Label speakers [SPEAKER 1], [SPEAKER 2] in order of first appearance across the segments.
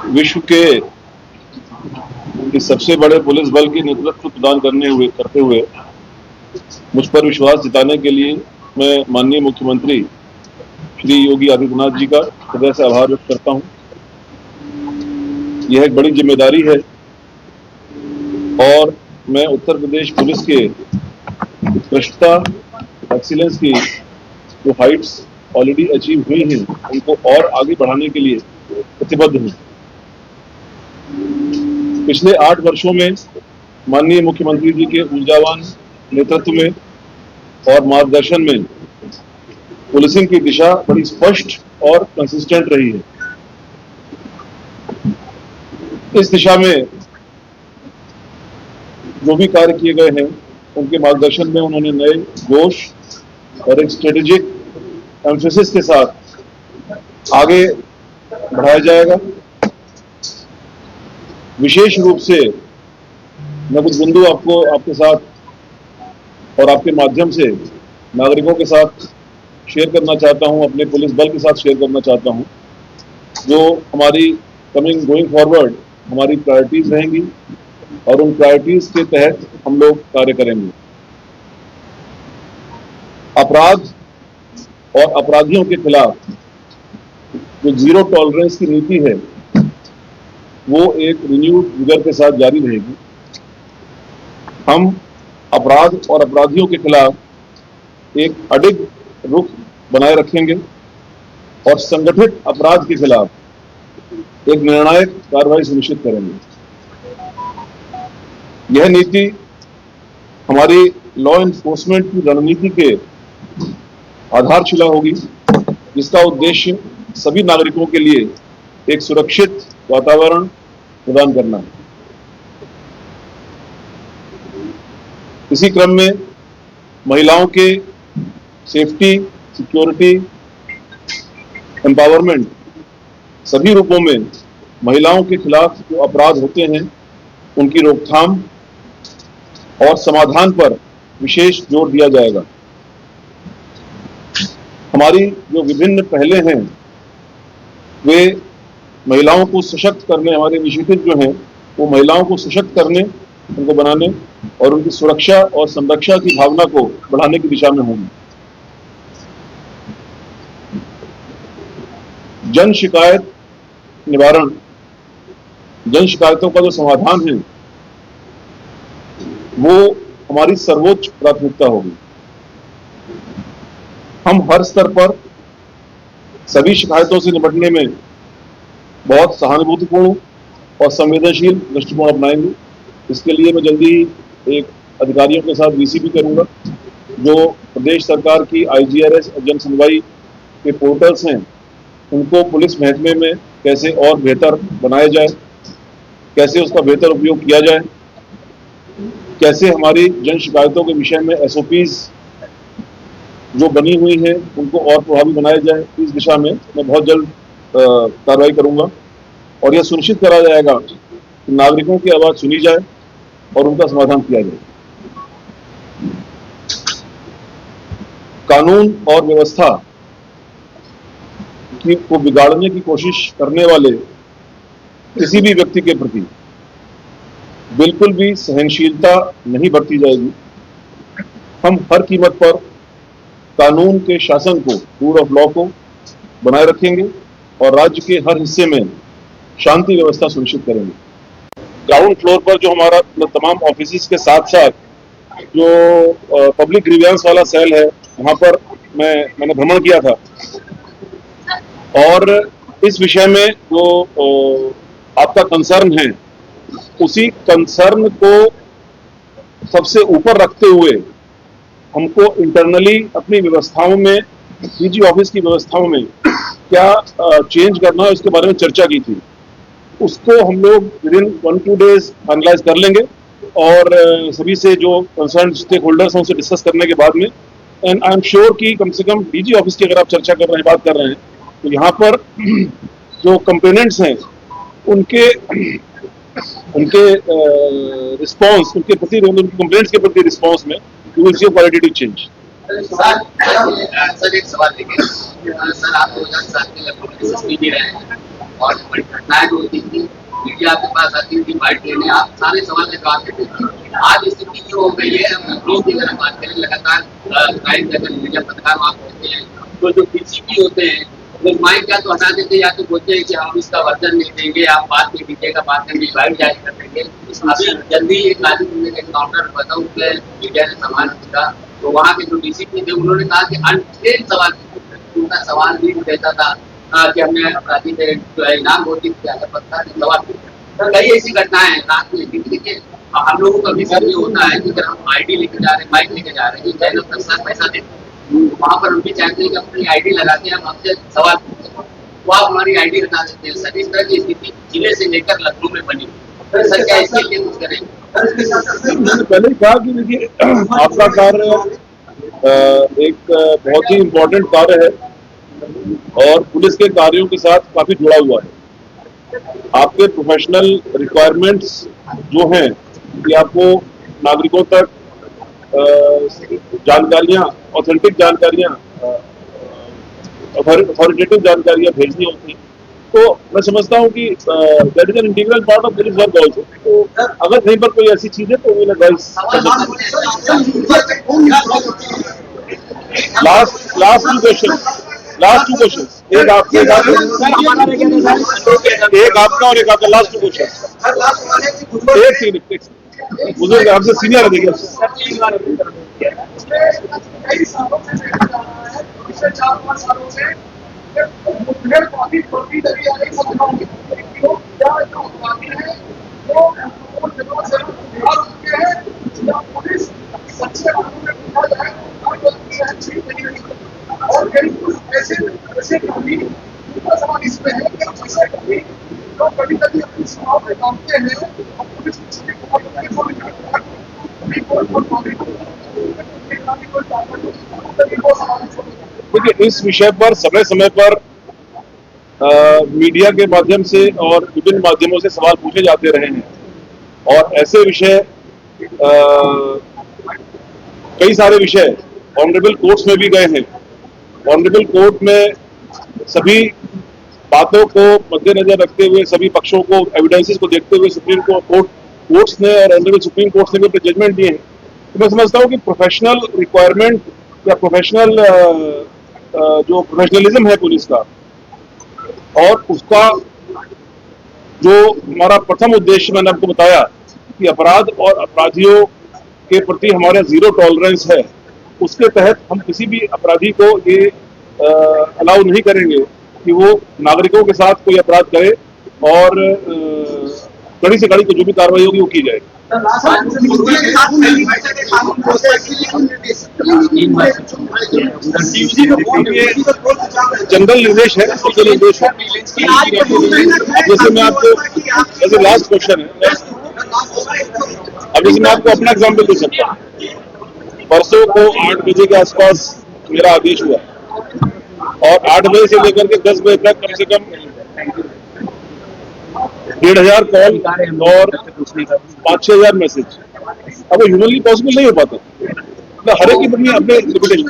[SPEAKER 1] विश्व के इस सबसे बड़े पुलिस बल की नेतृत्व प्रदान करते हुए मुझ पर विश्वास जताने के लिए मैं माननीय मुख्यमंत्री श्री योगी आदित्यनाथ जी का हृदय से आभार व्यक्त करता हूं। यह एक बड़ी जिम्मेदारी है और मैं उत्तर प्रदेश पुलिस के उत्कृष्टता, एक्सीलेंस की जो हाइट्स ऑलरेडी अचीव हुई हैं उनको और आगे बढ़ाने के लिए प्रतिबद्ध हूं। पिछले 8 वर्षों में माननीय मुख्यमंत्री जी के ऊर्जावान नेतृत्व में और मार्गदर्शन में पुलिसिंग की दिशा बड़ी स्पष्ट और कंसिस्टेंट रही है। इस दिशा में जो भी कार्य किए गए हैं उनके मार्गदर्शन में उन्होंने नए जोश और एक स्ट्रेटेजिक एम्फेसिस के साथ आगे बढ़ाया जाएगा। विशेष रूप से मैं कुछ बिंदु आपके साथ और आपके माध्यम से नागरिकों के साथ शेयर करना चाहता हूं, अपने पुलिस बल के साथ शेयर करना चाहता हूं, जो हमारी गोइंग फॉरवर्ड हमारी प्रायोरिटीज रहेंगी और उन प्रायोरिटीज के तहत हम लोग कार्य करेंगे। अपराध और अपराधियों के खिलाफ जो जीरो टॉलरेंस की नीति है वो एक रिन्यूड विगर के साथ जारी रहेगी। हम अपराध और अपराधियों के खिलाफ एक अडिग रुख बनाए रखेंगे और संगठित अपराध के खिलाफ एक निर्णायक कार्रवाई सुनिश्चित करेंगे। यह नीति हमारी लॉ एनफोर्समेंट की रणनीति के आधारशिला होगी, जिसका उद्देश्य सभी नागरिकों के लिए एक सुरक्षित वातावरण प्रदान करना है। इसी क्रम में महिलाओं के सेफ्टी, सिक्योरिटी, एम्पावरमेंट सभी रूपों में महिलाओं के खिलाफ जो अपराध होते हैं उनकी रोकथाम और समाधान पर विशेष जोर दिया जाएगा। हमारी जो विभिन्न पहले हैं वे महिलाओं को सशक्त करने, हमारे इनिशिएटिव जो हैं वो महिलाओं को सशक्त करने, उनको बनाने और उनकी सुरक्षा और संरक्षा की भावना को बढ़ाने की दिशा में होंगे। जन शिकायत निवारण, जन शिकायतों का जो समाधान है वो हमारी सर्वोच्च प्राथमिकता होगी। हम हर स्तर पर सभी शिकायतों से निपटने में बहुत सहानुभूतिपूर्ण और संवेदनशील दृष्टिकोण अपनाएंगे। इसके लिए मैं जल्दी ही एक अधिकारियों के साथ वीसी भी करूंगा, जो प्रदेश सरकार की IGRS जन सुनवाई के पोर्टल्स हैं उनको पुलिस महकमे में कैसे और बेहतर बनाया जाए, कैसे उसका बेहतर उपयोग किया जाए, कैसे हमारी जन शिकायतों के विषय में SOPs जो बनी हुई है उनको और प्रभावी बनाया जाए। इस दिशा में मैं बहुत जल्द कार्रवाई करूंगा और यह सुनिश्चित करा जाएगा कि नागरिकों की आवाज सुनी जाए और उनका समाधान किया जाए। कानून और व्यवस्था को बिगाड़ने की कोशिश करने वाले किसी भी व्यक्ति के प्रति बिल्कुल भी सहनशीलता नहीं बरती जाएगी। हम हर कीमत पर कानून के शासन को, रूल ऑफ लॉ को बनाए रखेंगे और राज्य के हर हिस्से में शांति व्यवस्था सुनिश्चित करेंगे। ग्राउंड फ्लोर पर जो हमारा तमाम ऑफिस के साथ साथ जो पब्लिक ग्रीवियंस वाला सेल है वहां पर मैंने भ्रमण किया था और इस विषय में जो आपका कंसर्न है उसी कंसर्न को सबसे ऊपर रखते हुए हमको इंटरनली अपनी व्यवस्थाओं में, DG ऑफिस की व्यवस्थाओं में क्या चेंज करना है उसके बारे में चर्चा की थी। उसको हम लोग विदिन 1-2 डेज फाइनलाइज कर लेंगे और सभी से जो कंसर्न स्टेक होल्डर्स हैं उनसे डिस्कस करने के बाद में, एंड आई एम श्योर कि कम से कम DG ऑफिस की अगर आप चर्चा कर रहे हैं, बात कर रहे हैं, तो यहाँ पर जो कंपोनेंट्स हैं उनके रिस्पॉन्स, उनके प्रति, उनके कंप्लेंट्स के प्रति रिस्पॉन्स में you will see qualitative change.
[SPEAKER 2] Sir एक सवाल देखिए सर, आप 2007 में लगभग SSP भी रहे हैं और बड़ी घटनाएं जो होती थी, मीडिया आपके पास आती थी, बाइट लेने, आप सारे सवाल के जवाब देते थे। आज स्थिति जो हो गई है, लोग की अगर बात करें, लगातार क्राइम जगह मीडिया पत्रकार वहाँ पहुंचते हैं, तो जो डीसीपी होते हैं वो माइक या तो हटा देते, या तो बोलते हैं कि हम इसका वर्जन नहीं देंगे, आप बात नहीं दीजिएगा, बात नहीं बाइट जारी कर देंगे। अभी जल्दी एक गाजीपुर में एनकाउंटर हुआ था, उसमें मीडिया ने संभाल रखा, तो वहाँ के जो डीसीपी थे उन्होंने कहा कि अनट्रेन सवाल, उनका सवाल भी रहता था कि हमने अपराधी से जो है इनाम होती थी, सवाल तो कई ऐसी घटनाएं हैं रात में। देखिए हम लोगों का भी सर ये होता है कि अगर हम आईडी लेके जा रहे हैं, बाइक लेके जा रहे हैं, चाहे लोग 10 लाख पैसा देते हैं, वहाँ पर हम भी चाहते हैं कि अपनी आईडी लगा के हम आपसे सवाल पूछते हैं, वो आप हमारी आईडी लगा देते हैं। सर इस तरह की स्थिति जिले से लेकर लखनऊ में बनी, सर क्या इसके लिए कुछ करें?
[SPEAKER 1] मैंने पहले ही कहा कि देखिए आपका कार्य एक बहुत ही इम्पोर्टेंट कार्य है और पुलिस के कार्यों के साथ काफी जुड़ा हुआ है। आपके प्रोफेशनल रिक्वायरमेंट्स जो हैं कि आपको नागरिकों तक जानकारियां, ऑथेंटिक जानकारियां, अथॉरिटेटिव जानकारियां भेजनी होती हैं, तो मैं समझता हूं कि that is an integral part of police work also. तो अगर कहीं पर कोई ऐसी चीज है तो will advice. Last two question, एक आपका और एक आपका, लास्ट टू क्वेश्चन। एक सेकंड, बुजुर्ग आपसे सीनियर है, देखिए
[SPEAKER 3] ऐसे कभी सवाल इसमें है कि जैसे कभी लोग कभी कभी अपनी सीमाओं में काटते हैं और पुलिस
[SPEAKER 1] देखिए इस विषय पर समय समय पर मीडिया के माध्यम से और विभिन्न माध्यमों से सवाल पूछे जाते रहे हैं और ऐसे विषय कई सारे विषय ऑनरेबल कोर्ट्स में भी गए हैं। ऑनरेबल कोर्ट में सभी बातों को मद्देनजर रखते हुए, सभी पक्षों को, एविडेंसेस को देखते हुए सुप्रीम कोर्ट्स ने और ऑनरेबल सुप्रीम कोर्ट ने भी अपने जजमेंट दिए हैं। तो मैं समझता हूँ कि प्रोफेशनल रिक्वायरमेंट या प्रोफेशनल जो प्रोफेशनलिज्म है पुलिस का, और उसका जो हमारा प्रथम उद्देश्य मैंने आपको बताया कि अपराध और अपराधियों के प्रति हमारा जीरो टॉलरेंस है, उसके तहत हम किसी भी अपराधी को ये अलाउ नहीं करेंगे कि वो नागरिकों के साथ कोई अपराध करे और कड़ी से कड़ी जो भी कार्रवाई होगी वो की जाएगी। जनरल निर्देश है, निर्देश है। अब जैसे मैं आपको, जैसे लास्ट क्वेश्चन है, अब जैसे मैं आपको अपना एग्जाम्पल दे सकता हूँ। परसों को 8 बजे के आसपास मेरा आदेश हुआ और 8 बजे से लेकर के 10 बजे तक कम से कम 1,500 कॉल और 5-6 हजार मैसेज। अब वो ह्यूमनली पॉसिबल नहीं हो पाता, मतलब हर एक की अपनी अपने लिमिटेशन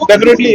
[SPEAKER 1] डेफिनेटली।